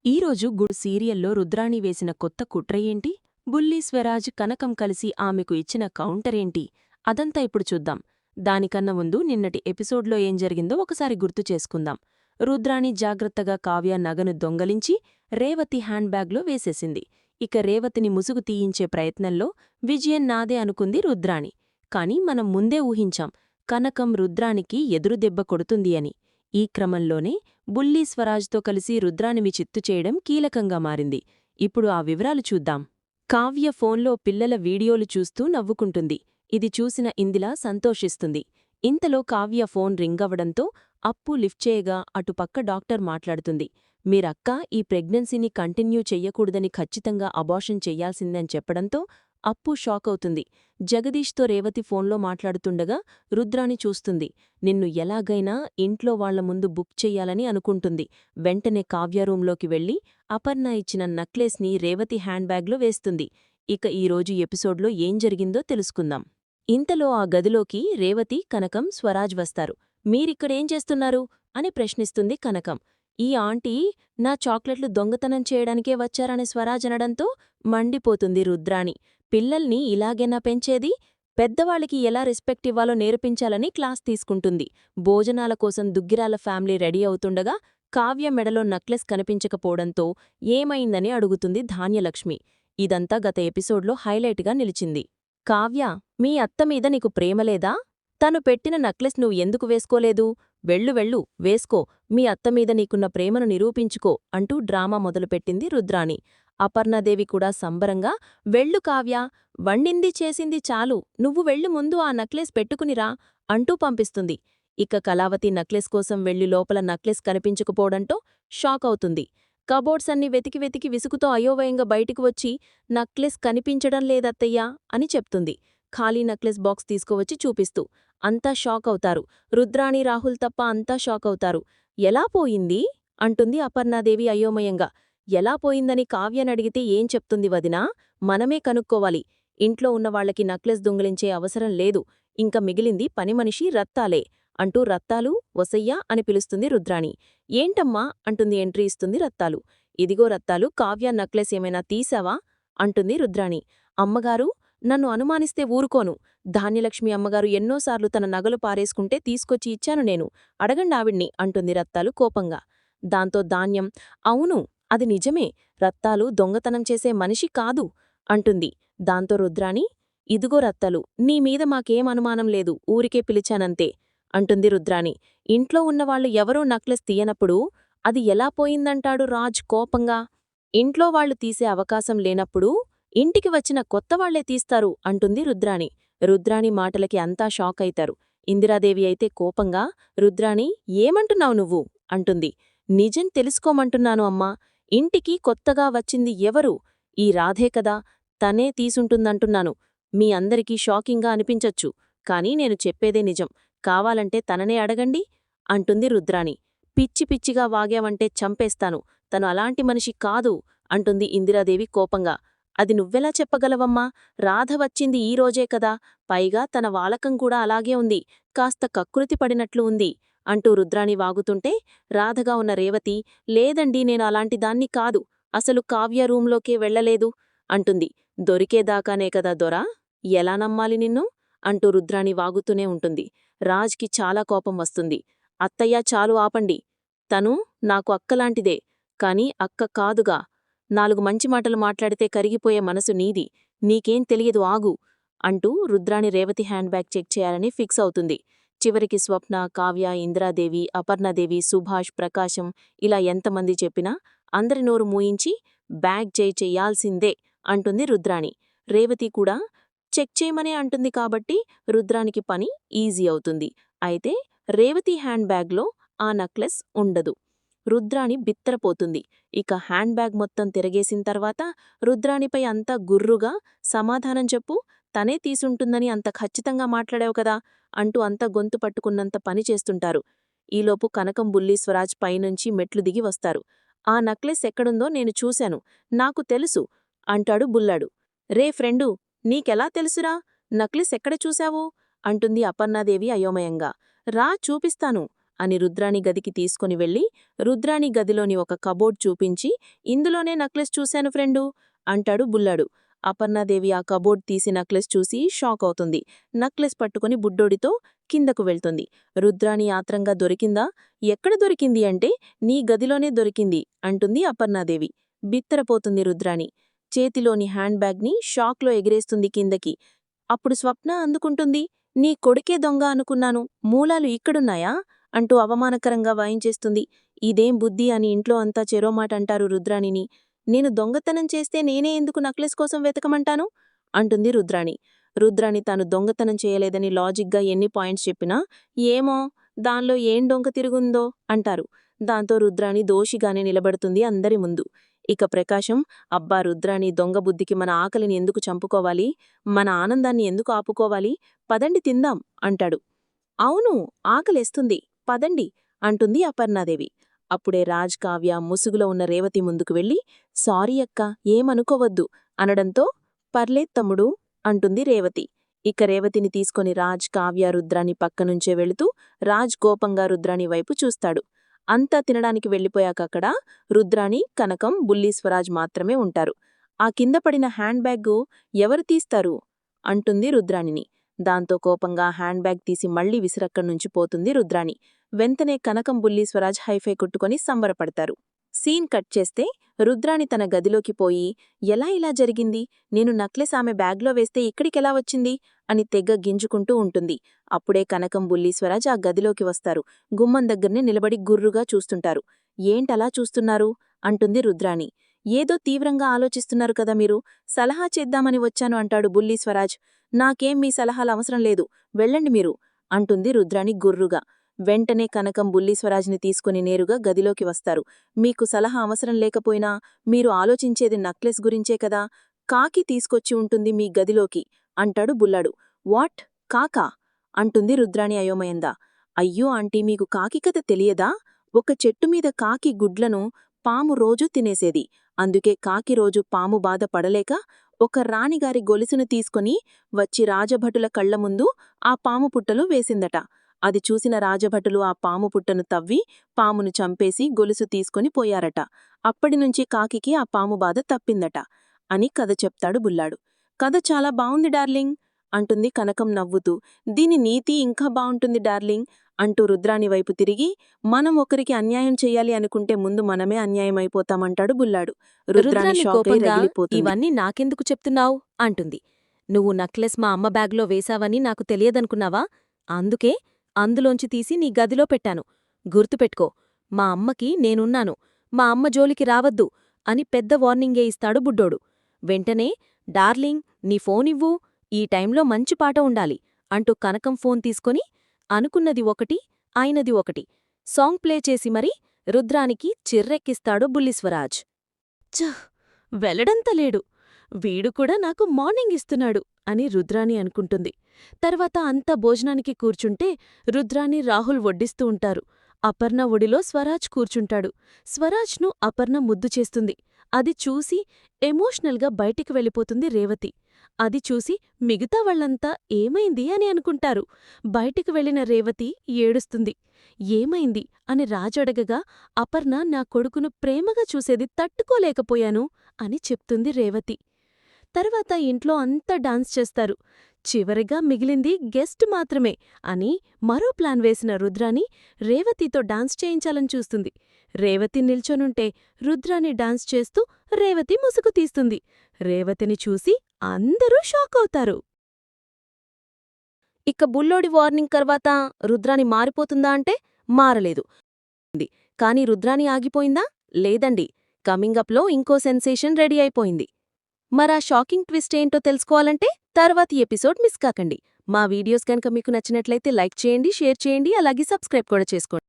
ఈరోజు గుడ్ సీరియల్లో రుద్రాణి వేసిన కొత్త కుట్రయేంటి? బుల్లీ స్వరాజ్ కనకం కలిసి ఆమెకు ఇచ్చిన కౌంటరేంటి? అదంతా ఇప్పుడు చూద్దాం. దానికన్నా ముందు నిన్నటి ఎపిసోడ్లో ఏం జరిగిందో ఒకసారి గుర్తు చేసుకుందాం. రుద్రాణి జాగ్రత్తగా కావ్య నగను దొంగలించి రేవతి హ్యాండ్ బ్యాగ్లో వేసేసింది. ఇక రేవతిని ముసుగు తీయించే ప్రయత్నంలో విజయం నాదే అనుకుంది రుద్రాణి. కాని మనం ముందే ఊహించాం కనకం రుద్రాణికి ఎదురుదెబ్బ కొడుతుంది అని. ఈ క్రమంలోనే బుల్లీ స్వరాజ్తో కలిసి రుద్రాణిని చిత్తు చేయడం కీలకంగా మారింది. ఇప్పుడు ఆ వివరాలు చూద్దాం. కావ్య ఫోన్లో పిల్లల వీడియోలు చూస్తూ నవ్వుకుంటుంది. ఇది చూసిన ఇందిల సంతోషిస్తుంది. ఇంతలో కావ్య ఫోన్ రింగవడంతో అప్పు లిఫ్ట్ చేయగా అటుపక్క డాక్టర్ మాట్లాడుతుంది. మీరక్క ఈ ప్రెగ్నెన్సీని కంటిన్యూ చెయ్యకూడదని ఖచ్చితంగా అబార్షన్ చెయ్యాల్సిందని చెప్పడంతో అప్పు షాకవుతుంది. జగదీష్తో రేవతి ఫోన్లో మాట్లాడుతుండగా రుద్రాణి చూస్తుంది. నిన్ను ఎలాగైనా ఇంట్లో వాళ్ల ముందు బుక్ చెయ్యాలని అనుకుంటుంది. వెంటనే కావ్య రూంలోకి వెళ్లి అపర్ణ ఇచ్చిన నక్లెస్ని రేవతి హ్యాండ్ బ్యాగ్లో వేస్తుంది. ఇక ఈరోజు ఎపిసోడ్లో ఏం జరిగిందో తెలుసుకుందాం. ఇంతలో ఆ గదిలోకి రేవతి, కనకం, స్వరాజ్ వస్తారు. మీరిక్కడేం చేస్తున్నారు అని ప్రశ్నిస్తుంది కనకం. ఈ ఆంటీ నా చాక్లెట్లు దొంగతనం చేయడానికే వచ్చారని స్వరాజ్ అనడంతో మండిపోతుంది రుద్రాణి. పిల్లల్ని ఇలాగేనా పెంచేది? పెద్దవాళ్ళకి ఎలా రెస్పెక్ట్ ఇవ్వాలో నేర్పించాలని క్లాస్ తీసుకుంటుంది. భోజనాల కోసం దుగ్గిరాల ఫ్యామిలీ రెడీ అవుతుండగా కావ్య మెడలో నక్లెస్ కనిపించకపోవడంతో ఏమైందని అడుగుతుంది ధాన్యలక్ష్మి. ఇదంతా గత ఎపిసోడ్లో హైలైట్గా నిలిచింది. కావ్య, మీ అత్తమీద నీకు ప్రేమలేదా? తను పెట్టిన నక్లెస్ నువ్వు ఎందుకు వేసుకోలేదు? వెళ్ళు వేసుకో, మీ అత్తమీద నీకున్న ప్రేమను నిరూపించుకో అంటూ డ్రామా మొదలుపెట్టింది రుద్రాణి. అపర్ణాదేవి కూడా సంబరంగా వెళ్ళు కావ్యా, వండింది చేసింది చాలు, నువ్వు వెళ్ళు ముందు ఆ నక్లెస్ పెట్టుకునిరా అంటూ పంపిస్తుంది. ఇక కళావతి నక్లెస్ కోసం వెళ్లి లోపల నక్లెస్ కనిపించకపోవడంతో షాక్ అవుతుంది. కబోర్డ్స్ అన్ని వెతికి వెతికి విసుగుతో అయోవయంగా బయటికి వచ్చి నక్లెస్ కనిపించడం లేదత్తయ్యా అని చెప్తుంది. ఖాళీ నక్లెస్ బాక్స్ తీసుకువచ్చి చూపిస్తూ అంతా షాక్ అవుతారు. రుద్రాణి, రాహుల్ తప్ప అంతా షాక్ అవుతారు. ఎలా పోయింది అంటుంది అపర్ణాదేవి అయోమయంగా. ఎలా పోయిందని కావ్యనడిగితే ఏం చెప్తుంది వదినా? మనమే కనుక్కోవాలి. ఇంట్లో ఉన్నవాళ్లకి నక్లెస్ దొంగిలించే అవసరం లేదు. ఇంక మిగిలింది పనిమనిషి రత్తాలే అంటూ రత్తాలు, వసయ్యా అని పిలుస్తుంది రుద్రాణి. ఏంటమ్మా అంటుంది ఎంట్రీ ఇస్తుంది రత్తాలు. ఇదిగో రత్తాలు, కావ్య నక్లెస్ ఏమైనా తీసావా అంటుంది రుద్రాణి. అమ్మగారు, నన్ను అనుమానిస్తే ఊరుకోను. ధాన్యలక్ష్మి అమ్మగారు ఎన్నోసార్లు తన నగలు పారేసుకుంటే తీసుకొచ్చి ఇచ్చాను నేను, అడగండావిడ్ని అంటుంది రత్తాలు కోపంగా. దాంతో ధాన్యం, అవును అది నిజమే, రత్తాలు దొంగతనం చేసే మనిషి కాదు అంటుంది. దాంతో రుద్రాణి, ఇదిగో రత్తాలు, నీమీద మాకేం అనుమానం లేదు, ఊరికే పిలిచానంతే అంటుంది రుద్రాణి. ఇంట్లో ఉన్నవాళ్లు ఎవరూ నక్లెస్ తీయనప్పుడు అది ఎలా పోయిందంటాడు రాజ్ కోపంగా. ఇంట్లో వాళ్లు తీసే అవకాశం లేనప్పుడు ఇంటికి వచ్చిన కొత్తవాళ్లే తీస్తారు అంటుంది రుద్రాణి. రుద్రాణి మాటలకి అంతా షాక్ అయితారు. ఇందిరాదేవి అయితే కోపంగా, రుద్రాణి, ఏమంటున్నావు నువ్వు అంటుంది. నిజం తెలుసుకోమంటున్నాను అమ్మా. ఇంటికి కొత్తగా వచ్చింది ఎవరు? ఈ రాధే కదా, తనే తీసుంటుందంటున్నాను. మీ అందరికీ షాకింగ్గా అనిపించొచ్చు, కానీ నేను చెప్పేదే నిజం. కావాలంటే తననే అడగండి అంటుంది రుద్రాణి. పిచ్చి పిచ్చిగా వాగావంటే చంపేస్తాను, తను అలాంటి మనిషి కాదు అంటుంది ఇందిరాదేవి కోపంగా. అది నువ్వెలా చెప్పగలవమ్మా? రాధ వచ్చింది ఈ రోజే కదా, పైగా తన వాలకం కూడా అలాగే ఉంది, కాస్త కకృతి పడినట్లు ఉంది అంటూ రుద్రాణి వాగుతుంటే రాధగా ఉన్న రేవతి, లేదండి నేను అలాంటి దాన్ని కాదు, అసలు కావ్య రూంలోకే వెళ్లలేదు అంటుంది. దొరికేదాకానే కదా దొరా, ఎలా నమ్మాలి నిన్ను అంటూ రుద్రాణి వాగుతూనే ఉంటుంది. రాజ్కి చాలా కోపం వస్తుంది. అత్తయ్య, చాలు ఆపండి. తను నాకు అక్కలాంటిదే, కాని అక్క కాదుగా. 4 మంచి మాటలు మాట్లాడితే కరిగిపోయే మనసు నీది, నీకేం తెలియదు ఆగు అంటూ Rudrani Revathi hand bag check చేయాలని ఫిక్స్ అవుతుంది. చివరికి స్వప్న, కావ్య, ఇందిరాదేవి, అపర్ణాదేవి, సుభాష్, ప్రకాశం ఇలా ఎంతమంది చెప్పినా అందరి నోరు మూయించి బ్యాగ్ చెయ్యాల్సిందే అంటుంది రుద్రాణి. రేవతి కూడా చెక్ చేయమనే అంటుంది కాబట్టి రుద్రానికి పని ఈజీ అవుతుంది. అయితే రేవతి హ్యాండ్ బ్యాగ్లో ఆ నక్లెస్ ఉండదు. రుద్రాణి బిత్తరపోతుంది. ఇక హ్యాండ్ బ్యాగ్ మొత్తం తిరగేసిన తర్వాత రుద్రాణిపై అంతా గుర్రుగా, సమాధానం చెప్పు, తనే తీసుంటుందని అంత ఖచ్చితంగా మాట్లాడావు కదా అంటూ అంతా గొంతు పట్టుకున్నంత పని చేస్తుంటారు. ఈలోపు కనకం, బుల్లీ స్వరాజ్ పైనుంచి మెట్లు దిగి వస్తారు. ఆ నక్లెస్ ఎక్కడుందో నేను చూశాను, నాకు తెలుసు అంటాడు బుల్లాడు. రే ఫ్రెండు, నీకెలా తెలుసురా? నక్లెస్ ఎక్కడ చూశావు అంటుంది అపర్ణాదేవి అయోమయంగా. రా చూపిస్తాను అని రుద్రాణి గదికి తీసుకుని వెళ్లి రుద్రాణి గదిలోని ఒక కబోర్డ్ చూపించి, ఇందులోనే నక్లెస్ చూశాను ఫ్రెండు అంటాడు బుల్లాడు. అపర్ణాదేవి ఆ కబోర్డ్ తీసి నక్లెస్ చూసి షాక్ అవుతుంది. నక్లెస్ పట్టుకుని బుడ్డోడితో కిందకు వెళ్తుంది. రుద్రాణి ఆత్రంగా దొరికిందా? ఎక్కడ దొరికింది అంటే, నీ గదిలోనే దొరికింది అంటుంది అపర్ణాదేవి. బిత్తరపోతుంది రుద్రాణి. చేతిలోని హ్యాండ్ బ్యాగ్ని షాక్లో ఎగిరేస్తుంది కిందకి. అప్పుడు స్వప్న అందుకుంటుంది. నీ కొడుకే దొంగ అనుకున్నాను, మూలాలు ఇక్కడున్నాయా అంటూ అవమానకరంగా వాయించేస్తుంది. ఇదేం బుద్ధి అని ఇంట్లో అంతా చెరోమాట అంటారు రుద్రాణిని. నేను దొంగతనం చేస్తే నేనే ఎందుకు నక్లెస్ కోసం వెతకమంటాను అంటుంది రుద్రాణి. రుద్రాణి తాను దొంగతనం చేయలేదని లాజిక్గా ఎన్ని పాయింట్స్ చెప్పినా, ఏమో దానిలో ఏం డొంక తిరుగుందో అంటారు. దాంతో రుద్రాణి దోషిగానే నిలబడుతుంది అందరి ముందు. ఇక ప్రకాశం, అబ్బా రుద్రాణి దొంగ బుద్ధికి మన ఆకలిని ఎందుకు చంపుకోవాలి, మన ఆనందాన్ని ఎందుకు ఆపుకోవాలి, పదండి తిందాం అంటాడు. అవును, ఆకలేస్తుంది, పదండి అంటుంది అపర్ణాదేవి. అప్పుడే రాజ్, కావ్య ముసుగులో ఉన్న రేవతి ముందుకు వెళ్లి, సారీ అక్క, ఏమనుకోవద్దు అనడంతో, పర్లేద్ తమ్ముడు అంటుంది రేవతి. ఇక రేవతిని తీసుకొని రాజ్, కావ్య రుద్రాణి పక్కనుంచే వెళుతూ రాజ్ కోపంగా రుద్రాణి వైపు చూస్తాడు. అంతా తినడానికి వెళ్లిపోయాక అక్కడ రుద్రాణి, కనకం, బుల్లి స్వరాజ్ మాత్రమే ఉంటారు. ఆ కింద పడిన హ్యాండ్ బ్యాగు ఎవరు తీస్తారు అంటుంది రుద్రాణిని. దాంతో కోపంగా హ్యాండ్ బ్యాగ్ తీసి మళ్లీ విసిరక్కడ్నుంచి పోతుంది రుద్రాణి. వెంటనే కనకం, బుల్లి స్వరాజ్ హైఫై కొట్టుకొని సంబరపడతారు. సీన్ కట్ చేస్తే రుద్రాణి తన గదిలోకి పోయి, ఎలా ఇలా జరిగింది, నేను నక్లెస్ ఆమె బ్యాగ్లో వేస్తే ఇక్కడికెలా వచ్చింది అని తెగ గింజుకుంటూ ఉంటుంది. అప్పుడే కనకం, బుల్లి స్వరాజ్ ఆ గదిలోకి వస్తారు. గుమ్మం దగ్గర్నే నిలబడి గుర్రుగా చూస్తుంటారు. ఏంటలా చూస్తున్నారు అంటుంది రుద్రాణి. ఏదో తీవ్రంగా ఆలోచిస్తున్నారు కదా మీరు, సలహా చేద్దామని వచ్చాను అంటాడు బుల్లి స్వరాజ్. నాకేం మీ సలహాలు అవసరం లేదు, వెళ్ళండి మీరు అంటుంది రుద్రాణి గుర్రుగా. వెంటనే కనకం, బుల్లి స్వరాజ్ని తీసుకుని నేరుగా గదిలోకి వస్తారు. మీకు సలహా అవసరం లేకపోయినా మీరు ఆలోచించేది నక్లెస్ గురించే కదా, కాకి తీసుకొచ్చి ఉంటుంది మీ గదిలోకి అంటాడు బుల్లాడు. వాట్, కాకా అంటుంది రుద్రాణి అయోమయందా. అయ్యో ఆంటీ, మీకు కాకి కథ తెలియదా? ఒక చెట్టుమీద కాకి గుడ్లను పాము రోజూ తినేసేది. అందుకే కాకి రోజు పాము బాధ పడలేక ఒక రాణిగారి గొలుసును తీసుకుని వచ్చి రాజభటుల కళ్ల ముందు ఆ పాము పుట్టలో వేసిందట. అది చూసిన రాజభటులు ఆ పాము పుట్టను తవ్వి పామును చంపేసి గొలుసు తీసుకుని పోయారట. అప్పటినుంచి కాకికి ఆ పాము బాధ తప్పిందట అని కథ చెప్తాడు బుల్లాడు. కథ చాలా బావుంది డార్లింగ్ అంటుంది కనకం నవ్వుతూ. దీని నీతి ఇంకా బావుంటుంది డార్లింగ్ అంటూ రుద్రాణి వైపు తిరిగి, మనం ఒకరికి అన్యాయం చెయ్యాలి అనుకుంటే ముందు మనమే అన్యాయమైపోతామంటాడు బుల్లాడు. రుద్రాణి షాకై రగిలిపోతుంది. ఇవన్నీ నాకెందుకు చెప్తున్నావు అంటుంది. నువ్వు నక్లెస్ మా అమ్మ బ్యాగ్లో వేశావని నాకు తెలియదనుకున్నావా? అందుకే అందులోంచి తీసి నీ గదిలో పెట్టాను. గుర్తుపెట్టుకో, మా అమ్మకి నేనున్నాను, మా అమ్మ జోలికి రావద్దు అని పెద్ద వార్నింగే ఇస్తాడు బుడ్డోడు. వెంటనే, డార్లింగ్ నీ ఫోనివ్వు, ఈ టైంలో మంచి పాట ఉండాలి అంటూ కనకం ఫోన్ తీసుకొని అనుకున్నది ఒకటి, అయినది ఒకటి సాంగ్ ప్లే చేసి మరీ రుద్రానికి చిర్రెక్కిస్తాడు బుల్లిస్వరాజ్. ఛ, వెళ్లడంతలేడు, వీడు కూడా నాకు మార్నింగ్ ఇస్తున్నాడు అని రుద్రాణి అనుకుంటుంది. తర్వాత అంతా భోజనానికి కూర్చుంటే రుద్రాణి, రాహుల్ వడ్డిస్తూ ఉంటారు. అపర్ణ ఒడిలో స్వరాజ్ కూర్చుంటాడు. స్వరాజ్ను అపర్ణ ముద్దు చేస్తుంది. అది చూసి ఎమోషనల్గా బయటికి వెళ్ళిపోతుంది రేవతి. అది చూసి మిగతా వాళ్లంతా ఏమైంది అని అనుకుంటారు. బయటికి వెళ్లిన రేవతి ఏడుస్తుంది. ఏమైంది అని రాజడగగా అపర్ణ నా కొడుకును ప్రేమగా చూసేది తట్టుకోలేకపోయాను అని చెప్తుంది రేవతి. తర్వాత ఇంట్లో అంతా డాన్స్ చేస్తారు. చివరిగా మిగిలింది గెస్ట్ మాత్రమే అని మరో ప్లాన్ వేసిన రుద్రాణి రేవతితో డాన్స్ చేయించాలని చూస్తుంది. రేవతి నిల్చొనుంటే రుద్రాణి డాన్స్ చేస్తూ రేవతి ముసుగు తీస్తుంది. రేవతిని చూసి అందరూ షాకవుతారు. ఇక బుల్లోడి వార్నింగ్ తర్వాత రుద్రాణి మారిపోతుందా అంటే మారలేదు. కాని రుద్రాణి ఆగిపోయిందా? లేదండి. కమింగప్లో ఇంకో సెన్సేషన్ రెడీ అయిపోయింది. మరా షాకింగ్ ట్విస్ట్ ఏంటో తెలుసుకోవాలంటే తర్వాతి ఎపిసోడ్ మిస్ కాకండి. మా వీడియోస్ కనుక మీకు నచ్చినట్లయితే లైక్ చేయండి, షేర్ చేయండి, అలాగే సబ్స్క్రైబ్ కూడా చేసుకోండి.